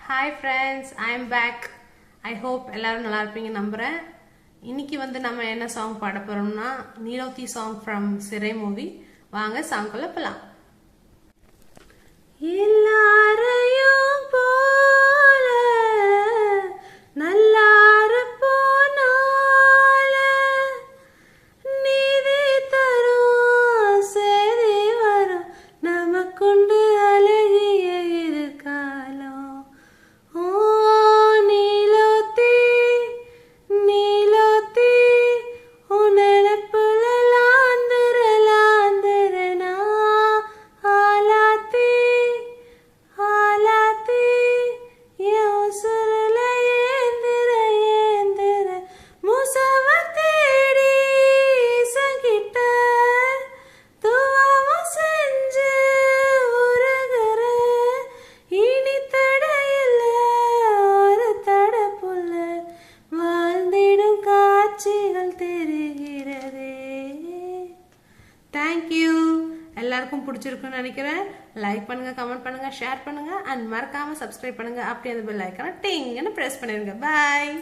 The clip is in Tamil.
Hi friends, I am back. I hope எல்லாரும் நல்லா இருப்பீங்க நம்புகிறேன். இன்னைக்கு நம்ம என்ன சாங் பாட போகிறோம்னா நீலோத்தி சாங் ஃப்ரம் சிறை மூவி. வாங்க சாங்குள்ள போகலாம். எல்லாரையும் போல நல்லார போனால நீதி தரும் செய்தி வரும் நமக்குண்டு அழகிய இருக்காலம். ஓ நீலோத்தி நீலோத்தி உனப்புல லாந்தர லாந்தரனா ஆலாத்தி ஆலாத்தி யோசுரல ஏந்திர ஏந்திர முசவ தேடி சங்கிட்ட துவாம செஞ்சு உரகர இனி தடையில்ல ஒரு தடப்புள்ள வாழ்ந்திடும் காட்சிகள் தெரிகிறதே. தேங்க்யூ. எல்லாருக்கும் பிடிச்சிருக்குன்னு நினைக்கிறேன். லைக் பண்ணுங்க, கமெண்ட் பண்ணுங்க, ஷேர் பண்ணுங்க அண்ட் மறக்காம சப்ஸ்கிரைப் பண்ணுங்க. அப்படியே அந்த பெல் ஐக்கான டிங்னு பிரஸ் பண்ணிருங்க. பாய்.